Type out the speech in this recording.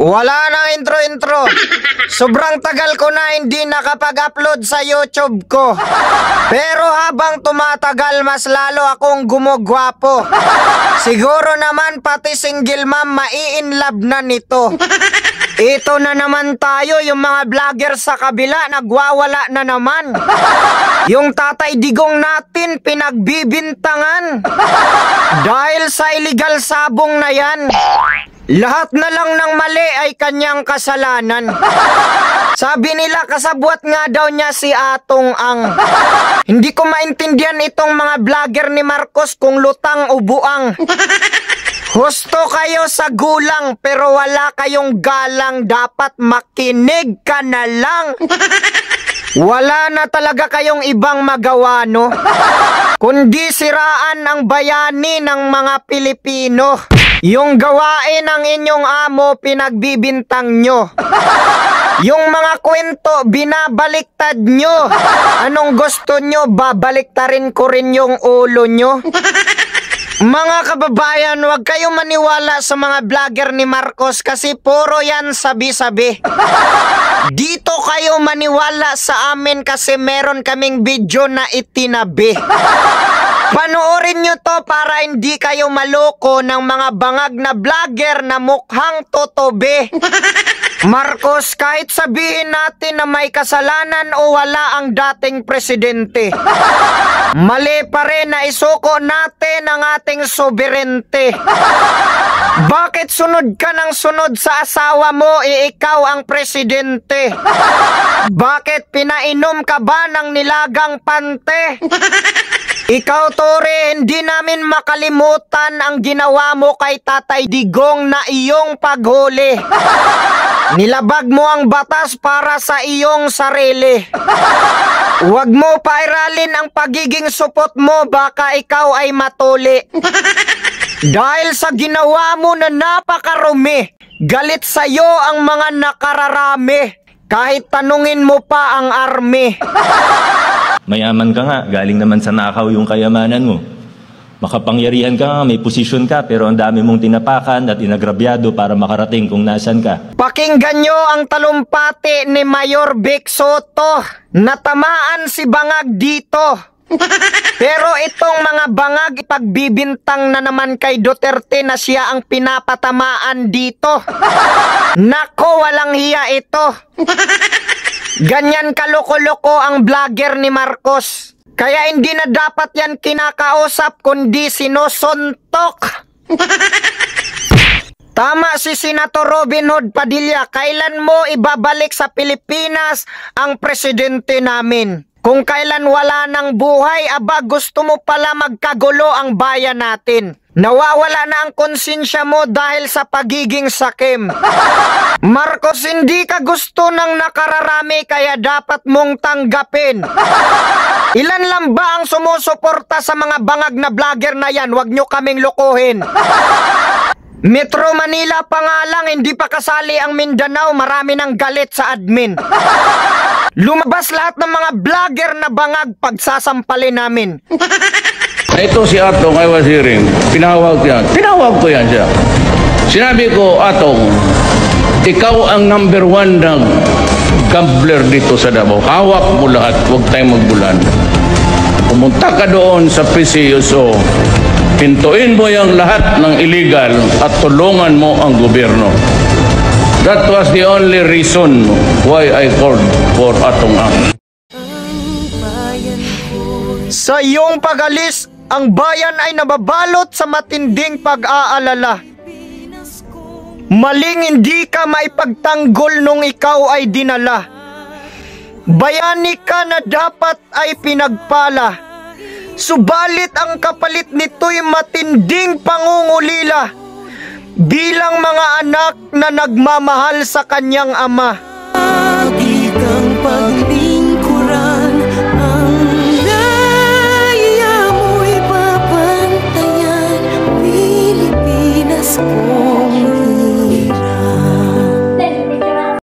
Wala nang intro-intro. Sobrang tagal ko na hindi nakapag-upload sa YouTube ko. Pero habang tumatagal, mas lalo akong gumugwapo. Siguro naman pati single mom mai-inlove na nito. Ito na naman tayo, yung mga vlogger sa kabila, nagwawala na naman. Yung Tatay Digong natin, pinagbibintangan. Dahil sa illegal sabong na yan. Lahat na lang ng mali ay kanyang kasalanan. Sabi nila kasabwat nga daw niya si Atong Ang. Hindi ko maintindihan itong mga vlogger ni Marcos kung lutang o buang. Husto kayo sa gulang pero wala kayong galang. Dapat makinig ka na lang. Wala na talaga kayong ibang magawa, no? Kundi siraan ang bayani ng mga Pilipino. Yung gawain ng inyong amo, pinagbibintang nyo. Yung mga kwento, binabaliktad nyo. Anong gusto nyo, babaliktarin ko rin yung ulo nyo. Mga kababayan, huwag kayong maniwala sa mga vlogger ni Marcos kasi puro yan sabi-sabi. Dito kayo maniwala sa amin kasi meron kaming video na itinabi. Panoorin nyo to para hindi kayo maloko ng mga bangag na vlogger na mukhang totobe. Marcos, kahit sabihin natin na may kasalanan o wala ang dating presidente, mali pa rin na isuko natin ang ating soberente. Bakit sunod ka ng sunod sa asawa mo, ikaw ang presidente? Bakit pinainom ka ba ng nilagang pante? Ikaw, Tore, hindi namin makalimutan ang ginawa mo kay Tatay Digong na iyong paghuli. Nilabag mo ang batas para sa iyong sarili. Huwag mo pairalin ang pagiging supot mo, baka ikaw ay matuli. Dahil sa ginawa mo na napakarumi, galit sa'yo ang mga nakararami. Kahit tanungin mo pa ang army. Mayaman ka nga, galing naman sa nakaw yung kayamanan mo. Makapangyarihan ka nga, may posisyon ka, pero ang dami mong tinapakan at inagrabyado para makarating kung nasan ka. Pakinggan nyo ang talumpati ni Mayor Vic Soto. Natamaan si Bangag dito. Pero itong mga bangag ipagbibintang na naman kay Duterte na siya ang pinapatamaan dito. Nako, walang hiya ito. Ganyan kaloko-loko ang vlogger ni Marcos. Kaya hindi na dapat yan kinakausap kundi sinusuntok. Tama si Senator Robin Hood Padilla. Kailan mo ibabalik sa Pilipinas ang presidente namin? Kung kailan wala ng buhay, aba gusto mo pala magkagulo ang bayan natin. Nawawala na ang konsensya mo dahil sa pagiging sakim. Marcos, hindi ka gusto ng nakararami kaya dapat mong tanggapin. Ilan lang ba ang sumusuporta sa mga bangag na vlogger na yan? Huwag nyo kaming lokohin. Metro Manila pa nga lang, hindi pa kasali ang Mindanao, marami ng galit sa admin. Lumabas lahat ng mga vlogger na bangag, pagsasampalin namin. Ito si Atong, I was hearing, pinawag ko yan siya. Sinabi ko, Atong, ikaw ang number 1 na gambler dito sa Davao. Hawak mo lahat, huwag tayong magbulan. Pumunta ka doon sa PCUSO, pintuin mo yung lahat ng illegal at tulungan mo ang gobyerno. That was the only reason why I called for Atong Ang. Sa iyong pag-alis, ang bayan ay nababalot sa matinding pag-aalala. Maling hindi ka maipagtanggol nung ikaw ay dinala. Bayani ka na dapat ay pinagpala. Subalit ang kapalit nito'y matinding pangungulila bilang mga anak na nagmamahal sa kanyang ama.